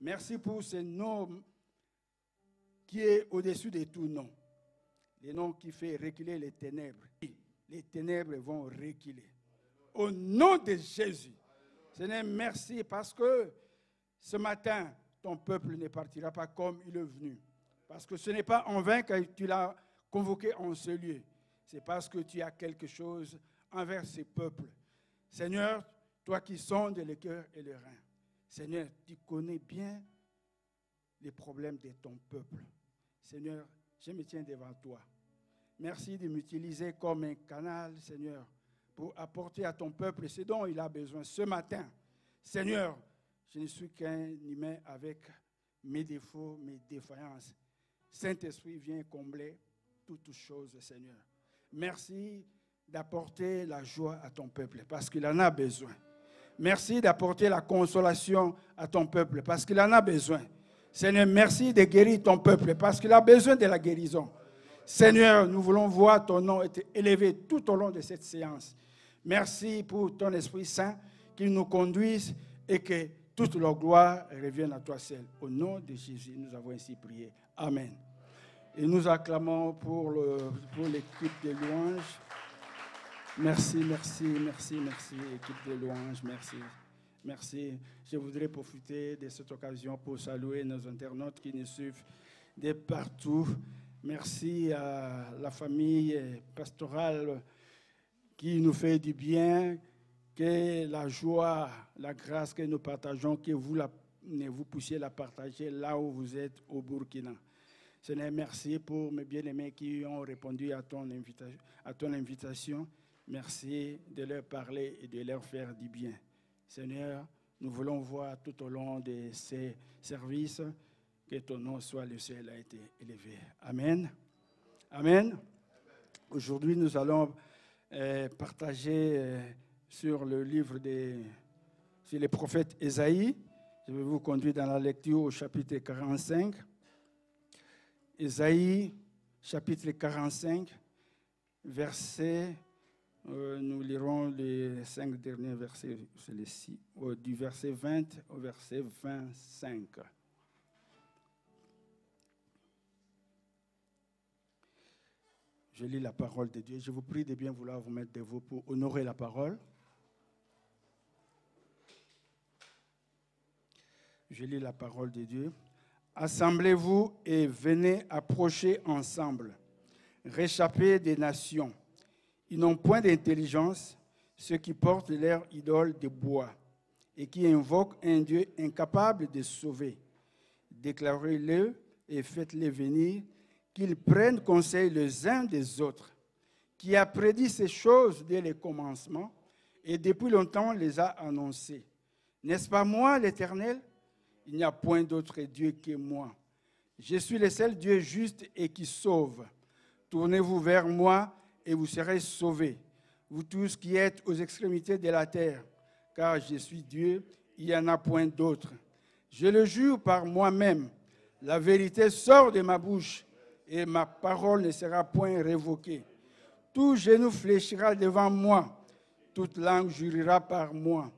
Merci pour ce nom qui est au-dessus de tout nom. Le nom qui fait reculer les ténèbres. Les ténèbres vont reculer. Au nom de Jésus. Seigneur, merci parce que ce matin, ton peuple ne partira pas comme il est venu. Parce que ce n'est pas en vain que tu l'as convoqué en ce lieu. C'est parce que tu as quelque chose envers ces peuples. Seigneur, toi qui sondes le cœur et le rein. Seigneur, tu connais bien les problèmes de ton peuple. Seigneur, je me tiens devant toi. Merci de m'utiliser comme un canal, Seigneur, pour apporter à ton peuple ce dont il a besoin ce matin. Seigneur, je ne suis qu'un humain avec mes défauts, mes défaillances. Saint-Esprit, viens combler toutes choses, Seigneur. Merci d'apporter la joie à ton peuple parce qu'il en a besoin. Merci d'apporter la consolation à ton peuple parce qu'il en a besoin. Seigneur, merci de guérir ton peuple parce qu'il a besoin de la guérison. Seigneur, nous voulons voir ton nom être élevé tout au long de cette séance. Merci pour ton Esprit Saint qui nous conduise et que toute la gloire revienne à toi seul. Au nom de Jésus, nous avons ainsi prié. Amen. Et nous acclamons pour l'équipe de louanges. Merci, équipe de louanges, merci. Je voudrais profiter de cette occasion pour saluer nos internautes qui nous suivent de partout. Merci à la famille pastorale qui nous fait du bien, que la joie, la grâce que nous partageons, que vous puissiez la partager là où vous êtes au Burkina. Seigneur, merci pour mes bien-aimés qui ont répondu à ton invitation. Merci de leur parler et de leur faire du bien. Seigneur, nous voulons voir tout au long de ces services que ton nom soit le ciel a été élevé. Amen. Amen. Aujourd'hui, nous allons partager sur le livre sur les prophètes Ésaïe. Je vais vous conduire dans la lecture au chapitre 45. Ésaïe, chapitre 45, verset... nous lirons les 5 derniers versets, du verset 20 au verset 25. Je lis la parole de Dieu. Je vous prie de bien vouloir vous mettre debout pour honorer la parole. Je lis la parole de Dieu. Assemblez-vous et venez approcher ensemble. Réchappez des nations. Ils n'ont point d'intelligence, ceux qui portent leur idole de bois et qui invoquent un Dieu incapable de sauver. Déclarez-le et faites-les venir, qu'ils prennent conseil les uns des autres, qui a prédit ces choses dès le commencement et depuis longtemps les a annoncées. N'est-ce pas moi, l'Éternel? Il n'y a point d'autre Dieu que moi. Je suis le seul Dieu juste et qui sauve. Tournez-vous vers moi et vous serez sauvés, vous tous qui êtes aux extrémités de la terre, car je suis Dieu, il n'y en a point d'autre. Je le jure par moi-même, la vérité sort de ma bouche et ma parole ne sera point révoquée. Tout genou fléchira devant moi, toute langue jurera par moi.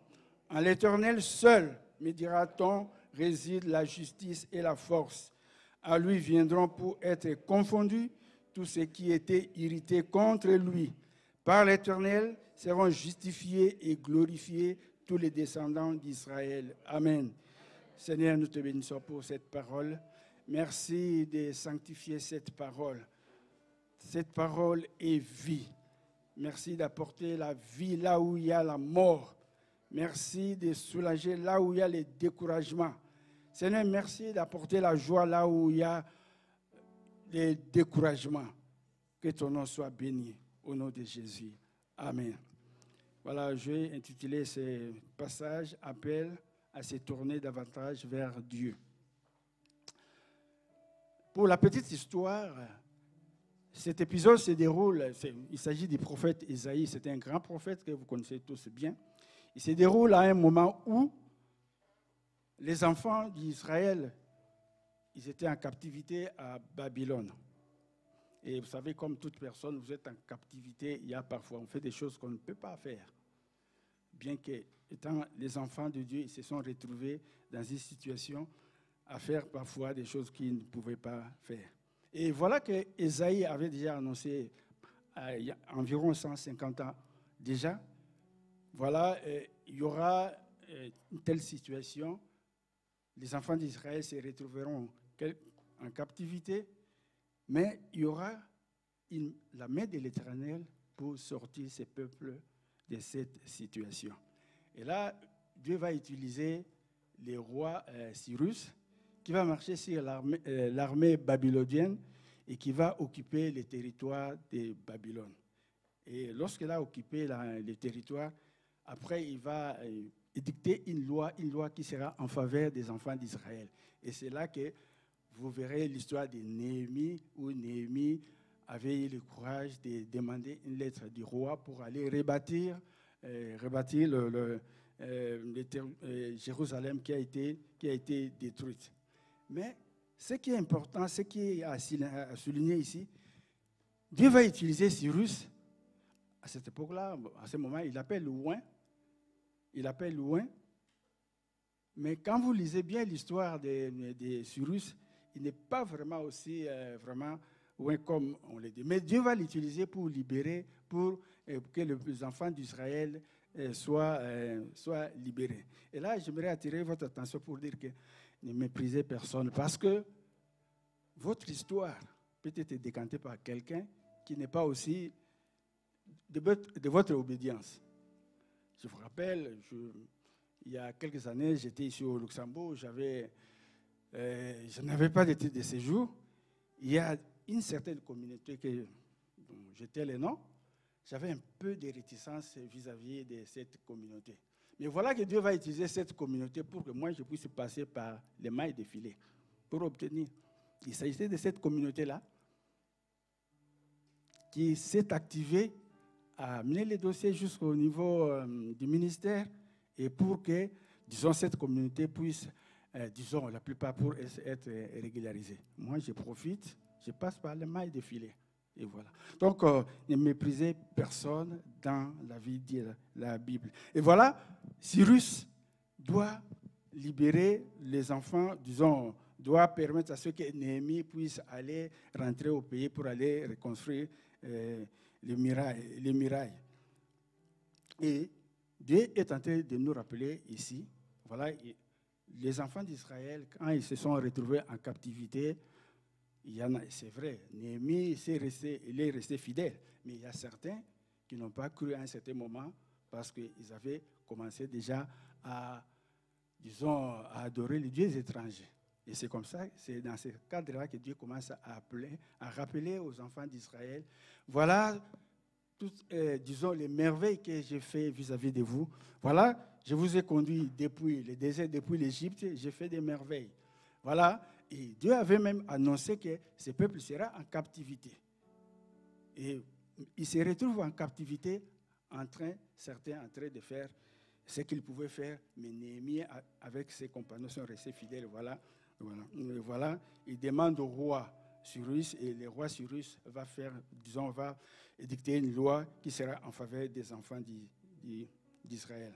En l'Éternel seul, me dira-t-on, réside la justice et la force. À lui viendront pour être confondus tous ceux qui étaient irrités contre lui. Par l'Éternel seront justifiés et glorifiés tous les descendants d'Israël. Amen. Seigneur, nous te bénissons pour cette parole. Merci de sanctifier cette parole. Cette parole est vie. Merci d'apporter la vie là où il y a la mort. Merci de soulager là où il y a le découragement. Seigneur, merci d'apporter la joie là où il y a le découragement. Que ton nom soit béni au nom de Jésus. Amen. Voilà, je vais intituler ce passage « Appel à se tourner davantage vers Dieu ». Pour la petite histoire, cet épisode se déroule, il s'agit du prophète Ésaïe, c'était un grand prophète que vous connaissez tous bien. Il se déroule à un moment où les enfants d'Israël, ils étaient en captivité à Babylone. Et vous savez, comme toute personne, vous êtes en captivité, il y a parfois, on fait des choses qu'on ne peut pas faire. Bien que, étant les enfants de Dieu, ils se sont retrouvés dans une situation à faire parfois des choses qu'ils ne pouvaient pas faire. Et voilà que Ésaïe avait déjà annoncé il y a environ 150 ans déjà. Voilà, il y aura une telle situation. Les enfants d'Israël se retrouveront en captivité, mais il y aura la main de l'Éternel pour sortir ces peuples de cette situation. Et là, Dieu va utiliser le roi Cyrus, qui va marcher sur l'armée babylonienne et qui va occuper les territoires de Babylone. Et lorsqu'il a occupé les territoires, après, il va édicter une loi qui sera en faveur des enfants d'Israël. Et c'est là que vous verrez l'histoire de Néhémie, où Néhémie avait eu le courage de demander une lettre du roi pour aller rebâtir Jérusalem qui a été détruite. Mais ce qui est important, ce qui est à souligner ici, Dieu va utiliser Cyrus. À cette époque-là, à ce moment, il appelle loin. Mais quand vous lisez bien l'histoire de Cyrus, il n'est pas vraiment aussi vraiment loin comme on le dit. Mais Dieu va l'utiliser pour libérer, pour que les enfants d'Israël soient libérés. Et là, j'aimerais attirer votre attention pour dire que ne méprisez personne, parce que votre histoire peut être décantée par quelqu'un qui n'est pas aussi de votre obédience. Je vous rappelle, il y a quelques années, j'étais ici au Luxembourg, je n'avais pas de titre de séjour. Il y a une certaine communauté dont j'étais le nom, j'avais un peu de réticence vis-à-vis de cette communauté. Mais voilà que Dieu va utiliser cette communauté pour que moi je puisse passer par les mailles des filets pour obtenir. Il s'agissait de cette communauté-là qui s'est activée à mener les dossiers jusqu'au niveau du ministère et pour que, disons, cette communauté puisse, disons, la plupart pour être régularisée. Moi, je profite, je passe par les mailles des filets. Et voilà. Donc, ne méprisez personne dans la vie de la Bible. Et voilà, Cyrus doit libérer les enfants, disons, doit permettre à ceux que Néhémie puisse aller rentrer au pays pour aller reconstruire les murailles. Et Dieu est en train de nous rappeler ici, voilà, les enfants d'Israël, quand ils se sont retrouvés en captivité, il y en a, c'est vrai, Néhémie il est resté fidèle, mais il y a certains qui n'ont pas cru à un certain moment parce qu'ils avaient commencé déjà à adorer les dieux étrangers. Et c'est comme ça, c'est dans ce cadre-là que Dieu commence à rappeler aux enfants d'Israël, voilà, disons, les merveilles que j'ai fait vis-à-vis de vous. Voilà, je vous ai conduit depuis le désert, depuis l'Égypte, j'ai fait des merveilles. Voilà, et Dieu avait même annoncé que ce peuple sera en captivité. Et il se retrouve en captivité, certains en train de faire ce qu'ils pouvaient faire, mais Néhémie, avec ses compagnons, sont restés fidèles. Voilà, il demande au roi Cyrus, et le roi Cyrus va édicter une loi qui sera en faveur des enfants d'Israël.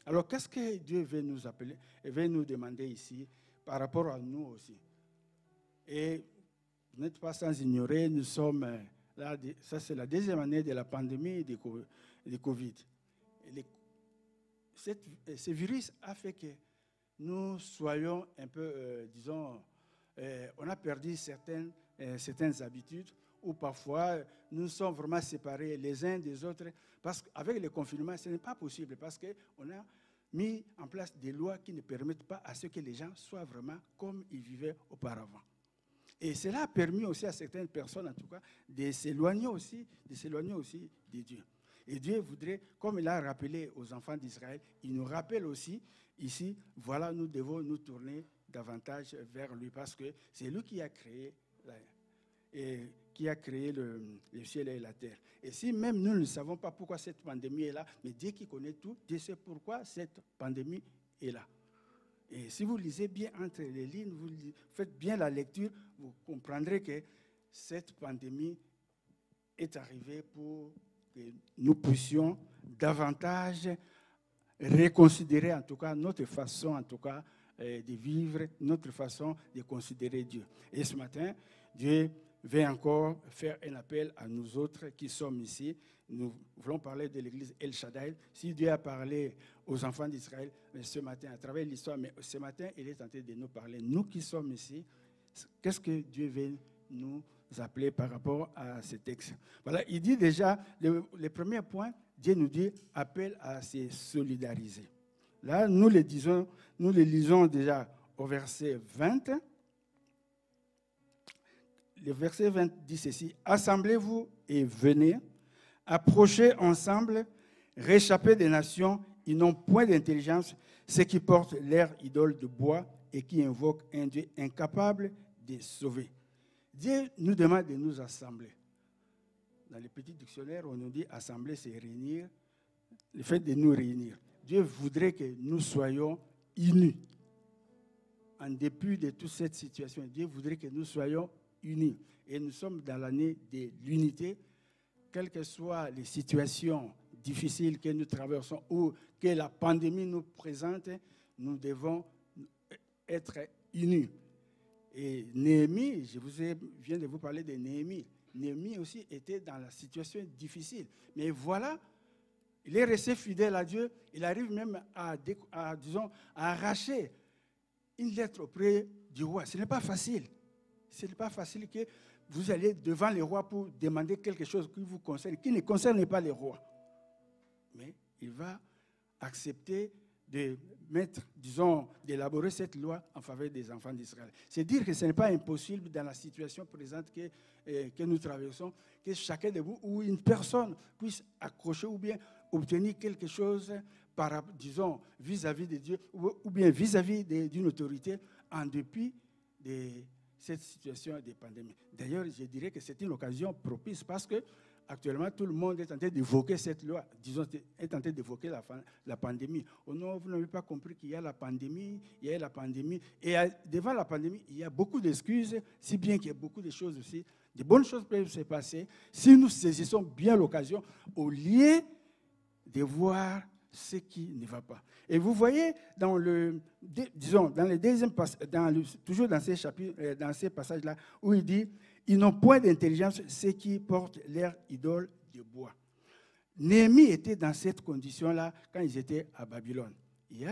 Alors, qu'est-ce que Dieu veut nous appeler, veut nous demander ici par rapport à nous aussi? Et vous n'êtes pas sans ignorer, nous sommes là, ça c'est la deuxième année de la pandémie de Covid. Ce virus a fait que nous soyons un peu, on a perdu certaines habitudes, où parfois nous sommes vraiment séparés les uns des autres, parce qu'avec le confinement, ce n'est pas possible, parce qu'on a mis en place des lois qui ne permettent pas à ce que les gens soient vraiment comme ils vivaient auparavant. Et cela a permis aussi à certaines personnes, en tout cas, de s'éloigner aussi de Dieu. Et Dieu voudrait, comme il a rappelé aux enfants d'Israël, il nous rappelle aussi ici, voilà, nous devons nous tourner davantage vers lui, parce que c'est lui qui a créé le ciel et la terre. Et si même nous ne savons pas pourquoi cette pandémie est là, mais Dieu qui connaît tout, Dieu sait pourquoi cette pandémie est là. Et si vous lisez bien entre les lignes, vous faites bien la lecture, vous comprendrez que cette pandémie est arrivée pour que nous puissions davantage reconsidérer en tout cas notre façon en tout cas de vivre, notre façon de considérer Dieu. Et ce matin, Dieu veut encore faire un appel à nous autres qui sommes ici. Nous voulons parler de l'église El Shaddai. Si Dieu a parlé aux enfants d'Israël ce matin, à travers l'histoire, mais ce matin, il est tenté de nous parler. Nous qui sommes ici, qu'est-ce que Dieu veut nous appeler par rapport à ce texte? Voilà, il dit déjà, le premier point, Dieu nous dit, appelle à se solidariser. Là, nous le lisons déjà au verset 20. Le verset 20 dit ceci, « Assemblez-vous et venez, approchez ensemble, réchappez des nations, ils n'ont point d'intelligence, ceux qui portent leur idole de bois et qui invoquent un Dieu incapable de sauver. » Dieu nous demande de nous assembler. Dans les petits dictionnaires, on nous dit « assembler », c'est réunir, le fait de nous réunir. Dieu voudrait que nous soyons unis. En dépit de toute cette situation, Dieu voudrait que nous soyons unis. Et nous sommes dans l'année de l'unité, quelles que soient les situations difficiles que nous traversons ou que la pandémie nous présente, nous devons être unis. Et Néhémie, viens de vous parler de Néhémie. Néhémie aussi était dans la situation difficile. Mais voilà, il est resté fidèle à Dieu. Il arrive même à arracher une lettre auprès du roi. Ce n'est pas facile. Ce n'est pas facile que vous allez devant le roi pour demander quelque chose qui vous concerne, qui ne concerne pas le roi. Mais il va accepter de d'élaborer cette loi en faveur des enfants d'Israël. C'est dire que ce n'est pas impossible dans la situation présente que nous traversons, que chacun de vous ou une personne puisse accrocher ou bien obtenir quelque chose vis-à-vis de Dieu ou bien vis-à-vis d'une autorité en dépit de cette situation de pandémie. D'ailleurs, je dirais que c'est une occasion propice parce que actuellement, tout le monde est en train d'évoquer cette loi, est en train d'évoquer la pandémie. Oh non, vous n'avez pas compris qu'il y a la pandémie, il y a la pandémie. Et devant la pandémie, il y a beaucoup d'excuses, si bien qu'il y a beaucoup de choses aussi. De bonnes choses peuvent se passer si nous saisissons bien l'occasion au lieu de voir ce qui ne va pas. Et vous voyez, toujours dans ces chapitres, dans ces passages-là, où il dit, ils n'ont point d'intelligence, ceux qui portent leur idole de bois. Néhémie était dans cette condition-là quand ils étaient à Babylone. Il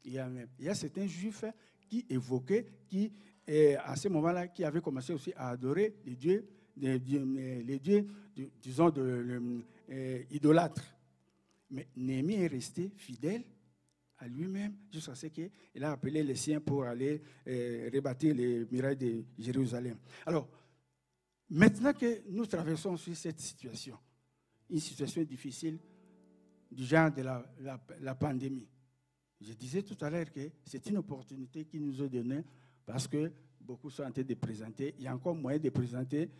y a certains juifs qui évoquaient, à ce moment-là, qui avaient commencé aussi à adorer les dieux idolâtres. Mais Néhémie est resté fidèle à lui-même jusqu'à ce qu'il a appelé les siens pour aller rebâtir les murailles de Jérusalem. Alors, maintenant que nous traversons sur cette situation, une situation difficile du genre de la pandémie, je disais tout à l'heure que c'est une opportunité qui nous est donnée parce que beaucoup sont en train de présenter, il y a encore moyen de présenter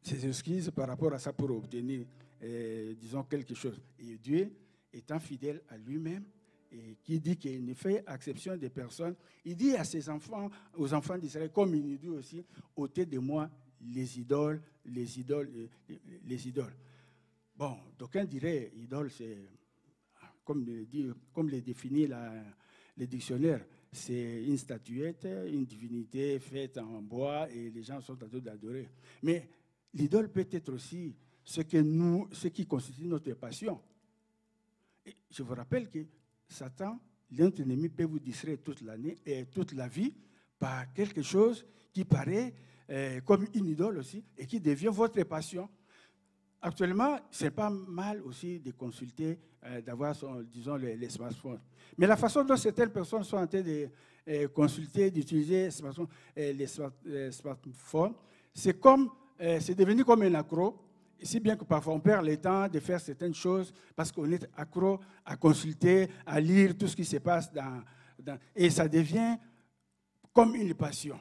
ces excuses par rapport à ça pour obtenir, quelque chose. Et Dieu, étant fidèle à lui-même, et qui dit qu'il ne fait exception des personnes, il dit à ses enfants, aux enfants d'Israël, comme il nous dit aussi, ôtez de moi les idoles. Bon, d'aucuns diraient, idole, c'est, comme le définit le dictionnaire, c'est une statuette, une divinité faite en bois et les gens sont en train d'adorer. Mais l'idole peut être aussi ce qui constitue notre passion. Et je vous rappelle que Satan, notre ennemi, peut vous distraire toute l'année et toute la vie par quelque chose qui paraît comme une idole aussi et qui devient votre passion. Actuellement, ce n'est pas mal aussi de consulter, d'avoir, les smartphones. Mais la façon dont certaines personnes sont en train de consulter, d'utiliser les smartphones, c'est devenu comme un accro. Si bien que parfois on perd le temps de faire certaines choses parce qu'on est accro à consulter, à lire tout ce qui se passe et ça devient comme une passion.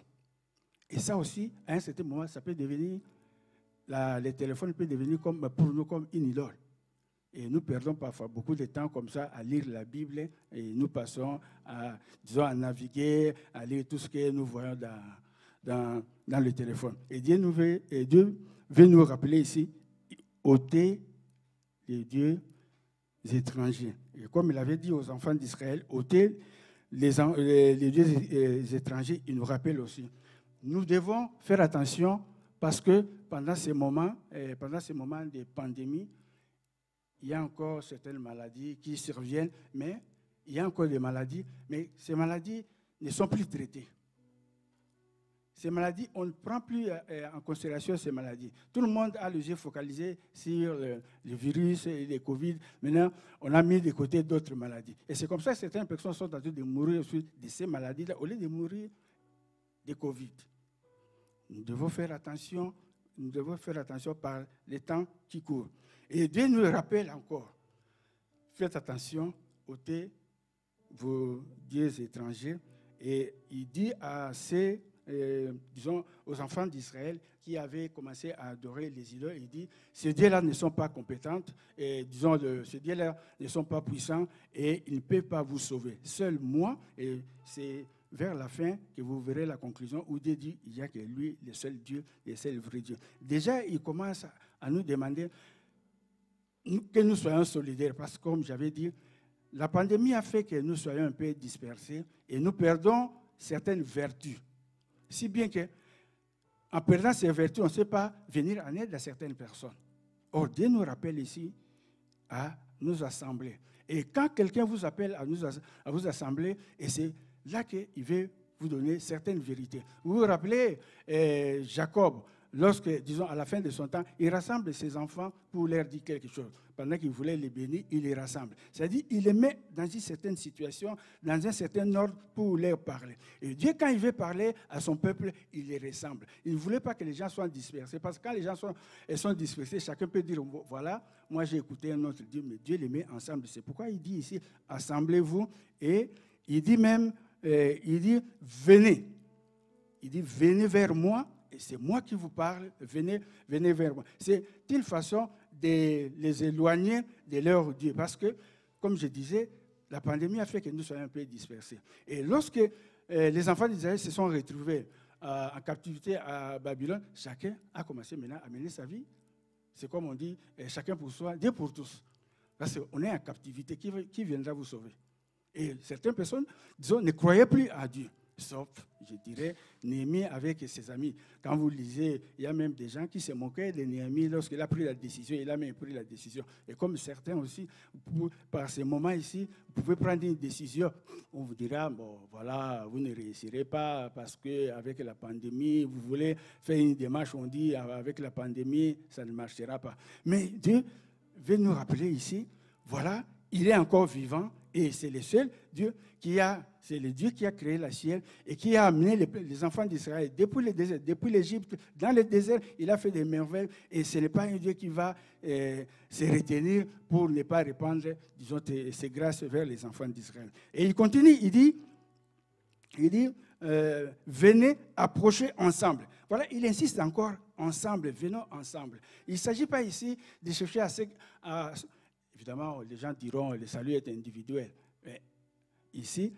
Et ça aussi, à un certain moment, ça peut devenir, les téléphones peuvent devenir pour nous comme une idole. Et nous perdons parfois beaucoup de temps comme ça à lire la Bible et nous passons à naviguer, à lire tout ce que nous voyons dans le téléphone. Et Dieu veut nous rappeler ici, ôtez les dieux étrangers. Et comme il avait dit aux enfants d'Israël, ôtez les dieux étrangers, ils nous rappellent aussi. Nous devons faire attention parce que pendant ces moments de pandémie, il y a encore certaines maladies qui surviennent, mais il y a encore des maladies, mais ces maladies ne sont plus traitées. Ces maladies, on ne prend plus en considération ces maladies. Tout le monde a les yeux focalisés sur le virus et les Covid. Maintenant, on a mis de côté d'autres maladies. Et c'est comme ça que certaines personnes sont en train de mourir de ces maladies-là au lieu de mourir de Covid. Nous devons faire attention par les temps qui courent. Et Dieu nous le rappelle encore. Faites attention vos dieux étrangers. Et il dit à aux enfants d'Israël qui avaient commencé à adorer les idoles, il dit, ces dieux-là ne sont pas compétents, et ces dieux-là ne sont pas puissants, et ils ne peuvent pas vous sauver. Seul moi, et c'est vers la fin que vous verrez la conclusion où Dieu dit, il n'y a que lui, le seul Dieu, le seul vrai Dieu. Déjà, il commence à nous demander que nous soyons solidaires, parce que comme j'avais dit, la pandémie a fait que nous soyons un peu dispersés, et nous perdons certaines vertus. Si bien qu'en perdant ces vertus, on ne sait pas venir en aide à certaines personnes. Or, Dieu nous rappelle ici à nous assembler. Et quand quelqu'un vous appelle à vous assembler, et c'est là qu'il veut vous donner certaines vérités. Vous vous rappelez Jacob, lorsque, disons, à la fin de son temps, il rassemble ses enfants pour leur dire quelque chose. Pendant qu'il voulait les bénir, il les rassemble. C'est-à-dire, il les met dans une certaine situation, dans un certain ordre pour leur parler. Et Dieu, quand il veut parler à son peuple, il les rassemble. Il ne voulait pas que les gens soient dispersés. Parce que quand les gens sont dispersés, chacun peut dire, voilà, moi j'ai écouté un autre Dieu, mais Dieu les met ensemble. C'est pourquoi il dit ici, assemblez-vous. Et il dit même, venez. Il dit, venez vers moi. Et c'est moi qui vous parle, venez vers moi. C'est une façon de les éloigner de leur Dieu. Parce que, comme je disais, la pandémie a fait que nous soyons un peu dispersés. Et lorsque les enfants d'Israël se sont retrouvés en captivité à Babylone, chacun a commencé maintenant à mener sa vie. C'est comme on dit, chacun pour soi, Dieu pour tous. Parce qu'on est en captivité, qui viendra vous sauver? Et certaines personnes, disons, ne croyaient plus à Dieu. Sauf, je dirais, Néhémie avec ses amis. Quand vous lisez, il y a même des gens qui se moquaient de Néhémie lorsqu'il a pris la décision. Il a même pris la décision. Et comme certains aussi, par ces moments ici, vous pouvez prendre une décision. On vous dira, bon, voilà, vous ne réussirez pas parce qu'avec la pandémie, vous voulez faire une démarche, on dit, avec la pandémie, ça ne marchera pas. Mais Dieu veut nous rappeler ici, voilà, il est encore vivant et c'est le seul Dieu c'est le Dieu qui a créé la ciel et qui a amené les enfants d'Israël depuis le désert, depuis l'Égypte, dans le désert, il a fait des merveilles et ce n'est pas un Dieu qui va se retenir pour ne pas répandre, disons, ses grâces vers les enfants d'Israël. Et il continue, il dit, venez approcher ensemble. Voilà, il insiste encore, ensemble, venons ensemble. Il ne s'agit pas ici de chercher évidemment, les gens diront le salut est individuel. Mais ici,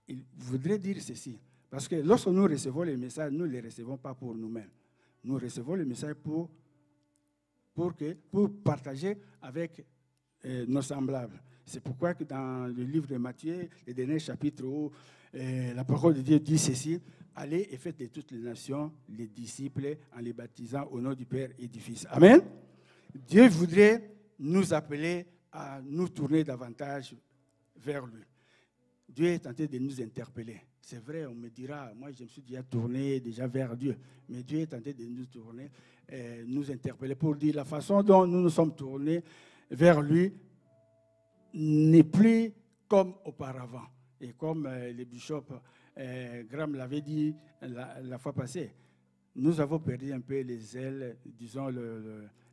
il voudrait dire ceci. Parce que lorsque nous recevons les messages, nous ne les recevons pas pour nous-mêmes. Nous recevons les messages pour partager avec nos semblables. C'est pourquoi que dans le livre de Matthieu, le dernier chapitre où la parole de Dieu dit ceci, allez et faites de toutes les nations les disciples en les baptisant au nom du Père et du Fils. Amen. Dieu voudrait nous appeler à nous tourner davantage vers lui. Dieu est tenté de nous interpeller. C'est vrai, on me dira, moi je me suis déjà tourné vers Dieu, mais Dieu est tenté de nous tourner, nous interpeller pour dire la façon dont nous nous sommes tournés vers lui n'est plus comme auparavant. Et comme le bishop Graham l'avait dit la fois passée, nous avons perdu un peu les ailes, disons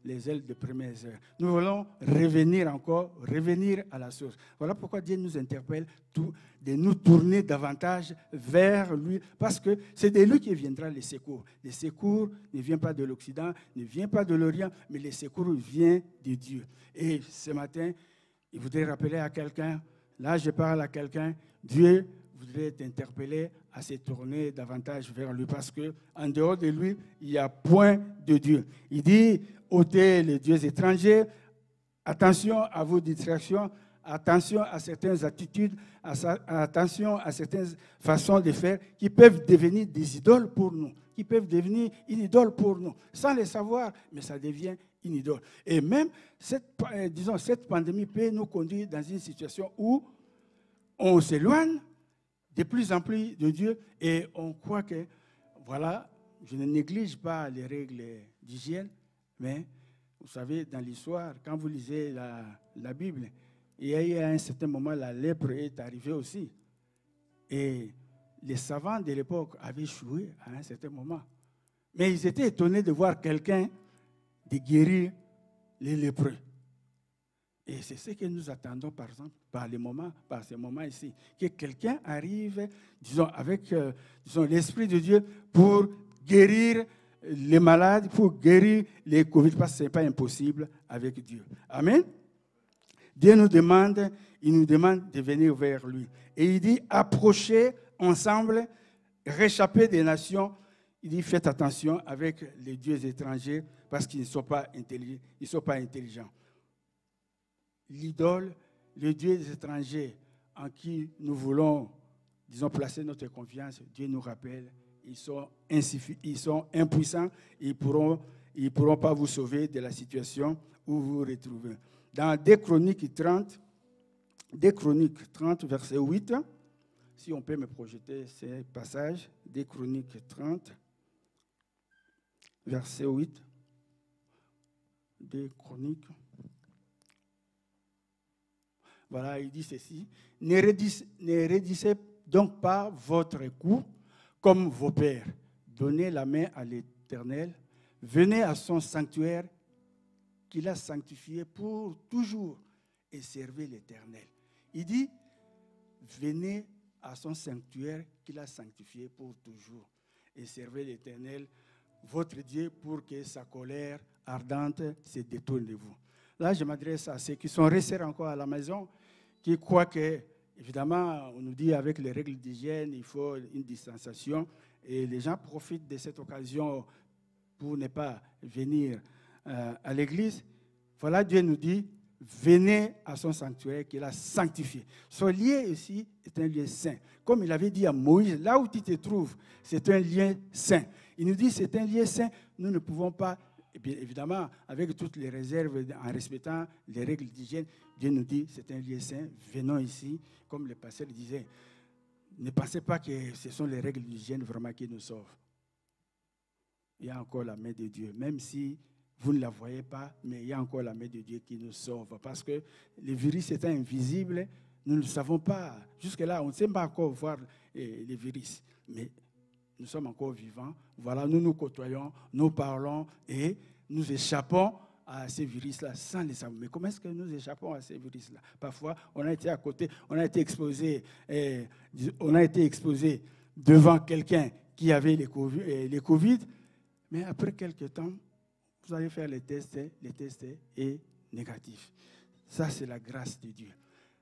les ailes de premières heures. Nous voulons revenir à la source. Voilà pourquoi Dieu nous interpelle de nous tourner davantage vers lui, parce que c'est de lui qui viendra les secours. Les secours ne viennent pas de l'Occident, ne viennent pas de l'Orient, mais les secours viennent de Dieu. Et ce matin, il voudrait rappeler à quelqu'un, là je parle à quelqu'un, Dieu voudrait t'interpeller à se tourner davantage vers lui, parce qu'en dehors de lui, il n'y a point de Dieu. Il dit, ôtez les dieux étrangers, attention à vos distractions, attention à certaines attitudes, attention à certaines façons de faire qui peuvent devenir des idoles pour nous, qui peuvent devenir une idole pour nous, sans le savoir, mais ça devient une idole. Et même, cette pandémie peut nous conduire dans une situation où on s'éloigne de plus en plus de Dieu et on croit que, voilà, je ne néglige pas les règles d'hygiène, mais vous savez, dans l'histoire, quand vous lisez la Bible, il y a eu à un certain moment, la lèpre est arrivée aussi. Et les savants de l'époque avaient échoué à un certain moment. Mais ils étaient étonnés de voir quelqu'un de guérir les lépreux. Et c'est ce que nous attendons, par exemple, par ces moments ici. Que quelqu'un arrive, disons, avec l'Esprit de Dieu pour guérir les malades, pour guérir les Covid, parce que ce n'est pas impossible avec Dieu. Amen. Dieu nous demande, il nous demande de venir vers lui. Et il dit, approchez ensemble, réchappez des nations. Il dit, faites attention avec les dieux étrangers parce qu'ils ne sont pas intelligents. Ils ne sont pas intelligents. L'idole, les dieux étrangers en qui nous voulons, disons, placer notre confiance, Dieu nous rappelle, ils sont impuissants, ils ne pourront pas vous sauver de la situation où vous vous retrouvez. Dans 2 Chroniques 30, verset 8, si on peut me projeter ces passages, 2 Chroniques 30, verset 8, 2 Chroniques. Voilà, il dit ceci. Ne raidissez donc pas votre cou comme vos pères. Donnez la main à l'Éternel. Venez à son sanctuaire qu'il a sanctifié pour toujours et servez l'Éternel. Il dit, venez à son sanctuaire qu'il a sanctifié pour toujours et servez l'Éternel, votre Dieu, pour que sa colère ardente se détourne de vous. Là, je m'adresse à ceux qui sont restés encore à la maison, qui croient que, évidemment, on nous dit avec les règles d'hygiène, il faut une distanciation. Et les gens profitent de cette occasion pour ne pas venir à l'église. Voilà, Dieu nous dit, venez à son sanctuaire qu'il a sanctifié. Ce lieu ici est un lieu saint. Comme il avait dit à Moïse, là où tu te trouves, c'est un lieu saint. Il nous dit, c'est un lieu saint, nous ne pouvons pas. Et bien évidemment, avec toutes les réserves, en respectant les règles d'hygiène, Dieu nous dit, c'est un lieu saint, venons ici, comme le pasteur disait. Ne pensez pas que ce sont les règles d'hygiène vraiment qui nous sauvent. Il y a encore la main de Dieu, même si vous ne la voyez pas, mais il y a encore la main de Dieu qui nous sauve. Parce que le virus étant invisible, nous ne savons pas. Jusque-là, on ne sait pas encore voir les virus. Mais nous sommes encore vivants. Voilà, nous nous côtoyons, nous parlons et nous échappons à ces virus-là sans les savoir. Mais comment est-ce que nous échappons à ces virus-là? Parfois, on a été à côté, on a été exposé devant quelqu'un qui avait les COVID, mais après quelques temps, vous allez faire les tests est négatif. Ça, c'est la grâce de Dieu.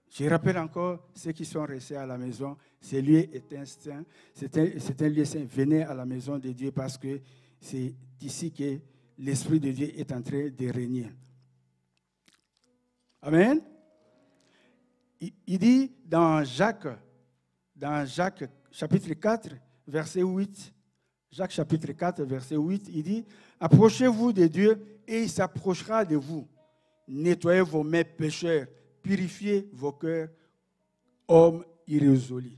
Je rappelle encore ceux qui sont restés à la maison, ce lieu est un saint, c'est un lieu saint. Venez à la maison de Dieu parce que c'est ici que l'Esprit de Dieu est en train de régner. Amen. Il dit dans Jacques chapitre 4, verset 8, Jacques chapitre 4, verset 8, il dit, « Approchez-vous de Dieu et il s'approchera de vous. Nettoyez vos mains pécheurs, purifiez vos cœurs, hommes irrésolus. »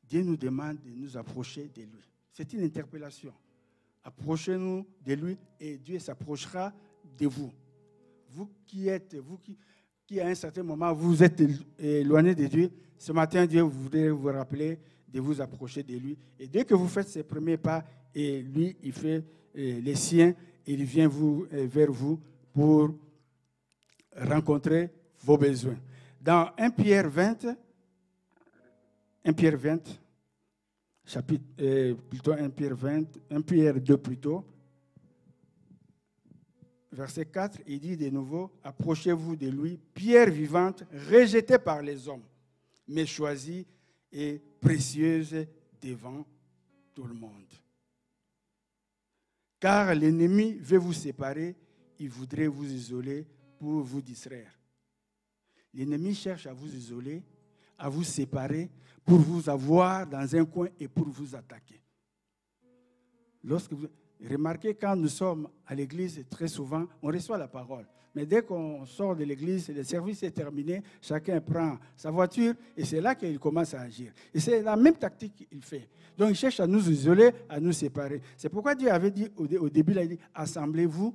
Dieu nous demande de nous approcher de lui. C'est une interpellation. Approchez-nous de lui et Dieu s'approchera de vous. Vous qui à un certain moment vous êtes éloigné de Dieu, ce matin Dieu voudrait vous rappeler de vous approcher de lui. Et dès que vous faites ces premiers pas, et lui, il fait les siens, il vient vers vous pour rencontrer vos besoins. Dans 1 Pierre 20, plutôt 1 Pierre 2 plutôt, verset 4, il dit de nouveau, « Approchez-vous de lui, pierre vivante, rejetée par les hommes, mais choisie et précieuse devant tout le monde. Car l'ennemi veut vous séparer, il voudrait vous isoler pour vous distraire. L'ennemi cherche à vous isoler, à vous séparer, pour vous avoir dans un coin et pour vous attaquer. Remarquez, quand nous sommes à l'église, très souvent, on reçoit la parole. Mais dès qu'on sort de l'église, le service est terminé, chacun prend sa voiture et c'est là qu'il commence à agir. Et c'est la même tactique qu'il fait. Donc il cherche à nous isoler, à nous séparer. C'est pourquoi Dieu avait dit au début, il a dit, assemblez-vous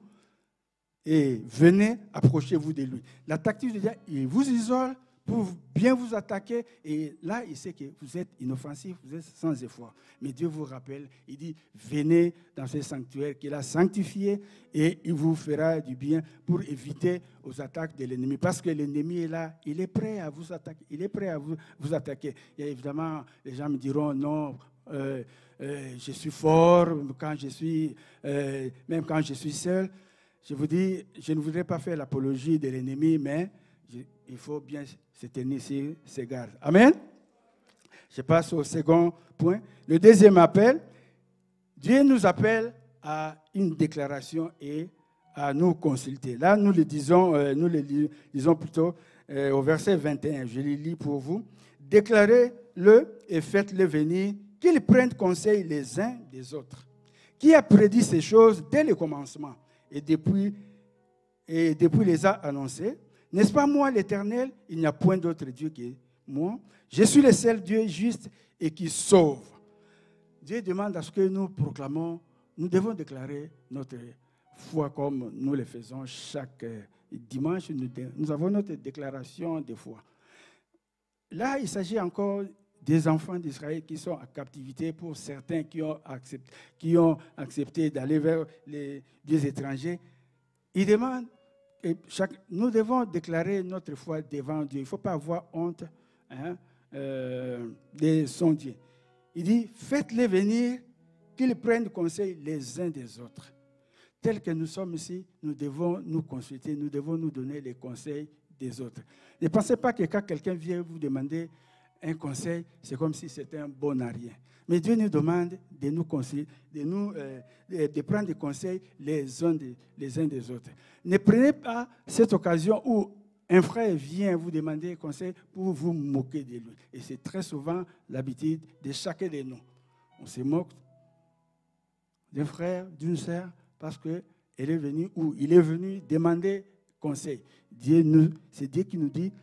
et venez, approchez-vous de lui. La tactique de Dieu, il vous isole pour bien vous attaquer. Et là, il sait que vous êtes inoffensif, vous êtes sans effort. Mais Dieu vous rappelle, il dit, venez dans ce sanctuaire qu'il a sanctifié et il vous fera du bien pour éviter aux attaques de l'ennemi. Parce que l'ennemi est là, il est prêt à vous attaquer. Il est prêt à vous attaquer. Et évidemment, les gens me diront, non, je suis fort, même quand je suis seul. Je vous dis, je ne voudrais pas faire l'apologie de l'ennemi, mais il faut bien se tenir sur ses gardes. Amen. Je passe au second point. Le deuxième appel, Dieu nous appelle à une déclaration et à nous consulter. Là, nous le disons plutôt au verset 21. Je le lis pour vous. Déclarez-le et faites-le venir, qu'ils prennent conseil les uns des autres. Qui a prédit ces choses dès le commencement et depuis les a annoncés? N'est-ce pas moi, l'Éternel? Il n'y a point d'autre Dieu que moi. Je suis le seul Dieu juste et qui sauve. Dieu demande à ce que nous proclamons, nous devons déclarer notre foi comme nous le faisons chaque dimanche. Nous avons notre déclaration de foi. Là, il s'agit encore des enfants d'Israël qui sont en captivité, pour certains qui ont accepté d'aller vers les dieux étrangers. Il demande, nous devons déclarer notre foi devant Dieu. Il ne faut pas avoir honte de son Dieu. Il dit, faites-les venir, qu'ils prennent conseil les uns des autres. Tel que nous sommes ici, nous devons nous consulter, nous devons nous donner les conseils des autres. Ne pensez pas que quand quelqu'un vient vous demander un conseil, c'est comme si c'était un bon à rien. Mais Dieu nous demande de nous conseiller, de prendre des conseils les uns des autres. Ne prenez pas cette occasion où un frère vient vous demander conseil pour vous moquer de lui. Et c'est très souvent l'habitude de chacun de nous. On se moque d'un frère, d'une sœur, parce qu'elle est venue ou il est venu demander conseil. C'est Dieu qui nous dit,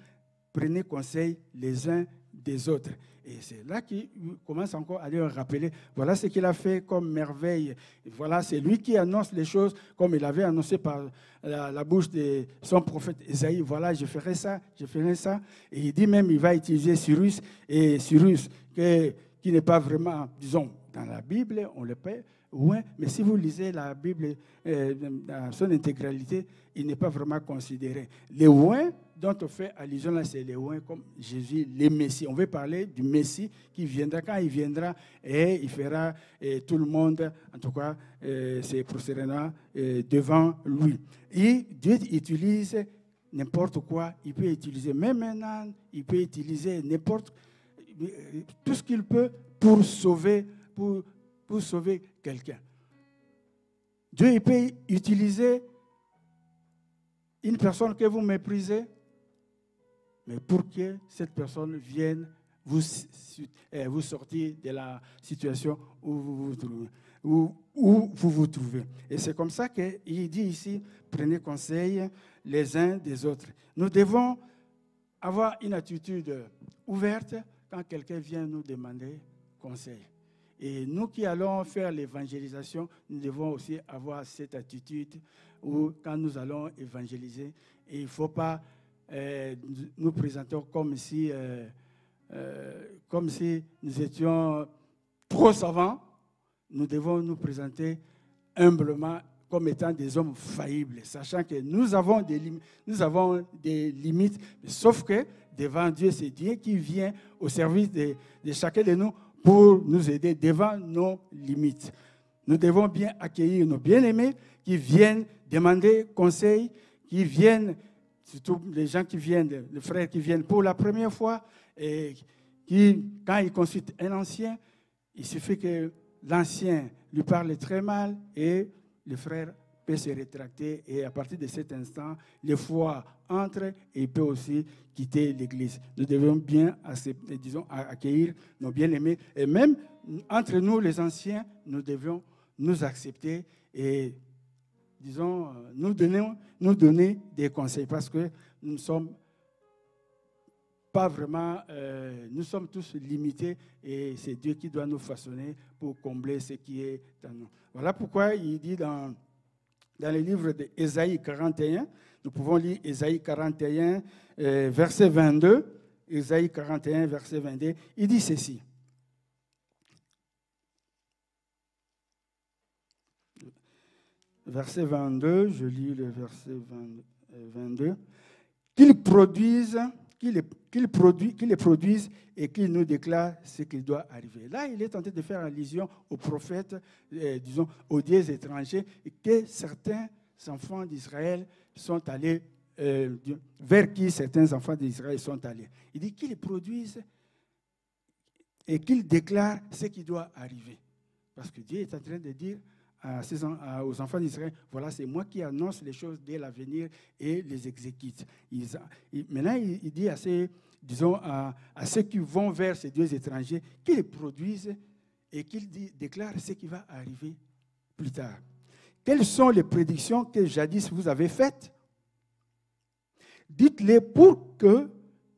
prenez conseil les uns des autres. Et c'est là qu'il commence encore à leur rappeler, voilà ce qu'il a fait comme merveille. Et voilà, c'est lui qui annonce les choses comme il avait annoncé par la bouche de son prophète Ésaïe. Voilà, je ferai ça, je ferai ça. Et il dit même, il va utiliser Cyrus. Et Cyrus, qui n'est pas vraiment, disons, dans la Bible, on le paie. Ouais, mais si vous lisez la Bible dans son intégralité, il n'est pas vraiment considéré. Les ouins dont on fait allusion là, c'est les ouins comme Jésus, les Messies. On veut parler du Messie qui viendra. Quand il viendra, et il fera tout le monde, en tout cas, se prosternera devant lui. Et Dieu utilise n'importe quoi. Il peut utiliser même un âne, il peut utiliser tout ce qu'il peut pour sauver quelqu'un. Dieu il peut utiliser une personne que vous méprisez, mais pour que cette personne vienne vous sortir de la situation où vous vous trouvez. Et c'est comme ça qu'il dit ici, prenez conseil les uns des autres. Nous devons avoir une attitude ouverte quand quelqu'un vient nous demander conseil. Et nous qui allons faire l'évangélisation, nous devons aussi avoir cette attitude où, quand nous allons évangéliser, il ne faut pas nous présenter comme si nous étions trop savants. Nous devons nous présenter humblement comme étant des hommes faillibles, sachant que nous avons des limites, sauf que devant Dieu, c'est Dieu qui vient au service de chacun de nous pour nous aider devant nos limites. Nous devons bien accueillir nos bien-aimés qui viennent demander conseil, qui viennent, surtout les gens qui viennent, les frères qui viennent pour la première fois, et qui, quand ils consultent un ancien, il suffit que l'ancien lui parle très mal et le frère peut se rétracter et à partir de cet instant, le foi entre et il peut aussi quitter l'Église. Nous devons bien accueillir nos bien-aimés et même entre nous, les anciens, nous devions nous accepter et nous donner des conseils parce que nous ne sommes pas vraiment, nous sommes tous limités et c'est Dieu qui doit nous façonner pour combler ce qui est en nous. Voilà pourquoi il dit dans le livre d'Ésaïe 41, nous pouvons lire Ésaïe 41, verset 22, Ésaïe 41, verset 22, il dit ceci. Verset 22, je lis le verset 22. Qu'ils les produisent et qu'ils nous déclarent ce qui doit arriver. Là, il est tenté de faire allusion aux prophètes, aux dieux étrangers, et que certains enfants d'Israël sont allés, vers qui certains enfants d'Israël sont allés. Il dit qu'ils les produisent et qu'ils déclarent ce qui doit arriver. Parce que Dieu est en train de dire aux enfants d'Israël, voilà, c'est moi qui annonce les choses dès l'avenir et les exécute. Maintenant, il dit à ceux qui vont vers ces dieux étrangers qu'ils les produisent et qu'ils déclarent ce qui va arriver plus tard. Quelles sont les prédictions que jadis vous avez faites? Dites-les pour que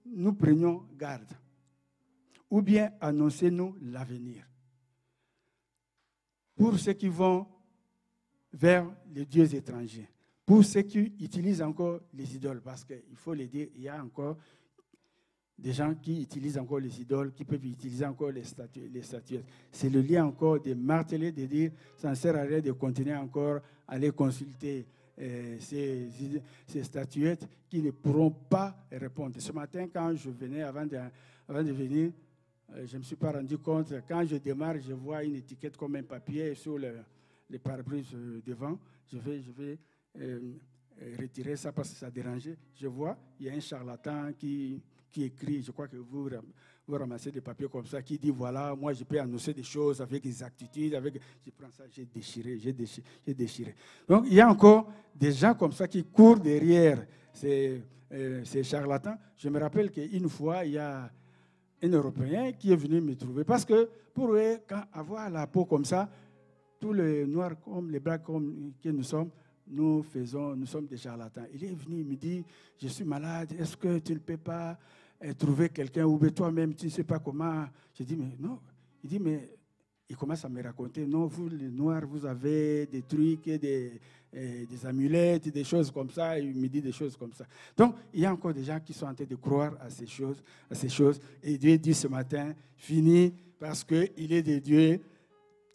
nous prenions garde. Ou bien annoncez-nous l'avenir. Pour ceux qui vont vers les dieux étrangers, pour ceux qui utilisent encore les idoles, parce qu'il faut le dire, il y a encore des gens qui utilisent encore les idoles, qui peuvent utiliser encore les statuettes. C'est le lien encore de marteler, de dire, ça ne sert à rien de continuer encore à aller consulter ces statuettes qui ne pourront pas répondre. Ce matin, quand je venais, avant de venir, je ne me suis pas rendu compte. Quand je démarre, je vois une étiquette comme un papier sur le pare-brise devant. Je vais retirer ça parce que ça dérangeait. Je vois, il y a un charlatan qui écrit, je crois que vous ramassez des papiers comme ça, qui dit, voilà, moi je peux annoncer des choses avec exactitude, je prends ça, j'ai déchiré. Donc il y a encore des gens comme ça qui courent derrière ces charlatans. Je me rappelle qu'une fois, il y a un Européen qui est venu me trouver. Parce que pour eux, quand avoir la peau comme ça, tous les Noirs comme les Blancs comme que nous sommes, nous sommes des charlatans. Il est venu, il me dit, je suis malade, est-ce que tu ne peux pas trouver quelqu'un ou toi-même, tu ne sais pas comment? Je dis, mais non. Il dit, mais il commence à me raconter, non, vous les Noirs, vous avez des trucs, des amulettes, des choses comme ça. Il me dit des choses comme ça. Donc, il y a encore des gens qui sont en train de croire à ces choses. Et Dieu dit ce matin, fini, parce qu'il est des dieux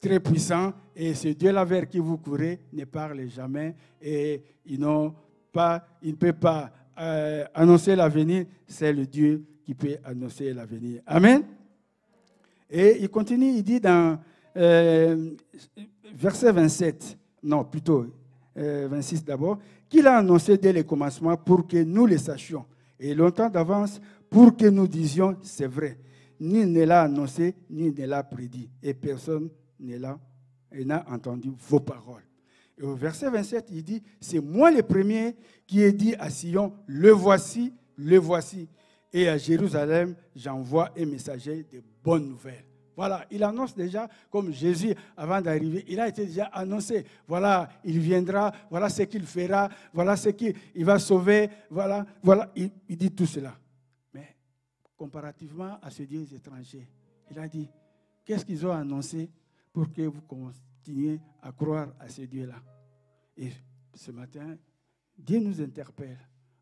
très puissants. Et ce Dieu-là vers qui vous courez ne parle jamais. Et il ne peut pas annoncer l'avenir. C'est le Dieu qui peut annoncer l'avenir. Amen. Et il continue, il dit dans verset 27, non, plutôt 26 d'abord, qu'il a annoncé dès le commencement pour que nous le sachions, et longtemps d'avance pour que nous disions c'est vrai. Ni ne l'a annoncé, ni ne l'a prédit, et personne n'a entendu vos paroles. Et au verset 27, il dit, c'est moi le premier qui ai dit à Sion, le voici, le voici. Et à Jérusalem, j'envoie un messager de bonnes nouvelles. Voilà, il annonce déjà, comme Jésus, avant d'arriver, il a été déjà annoncé. Voilà, il viendra, voilà ce qu'il fera, voilà ce qu'il va sauver, voilà, il dit tout cela. Mais comparativement à ces dieux étrangers, il a dit, qu'est-ce qu'ils ont annoncé pour que vous continuiez à croire à ces dieux-là? Et ce matin, Dieu nous interpelle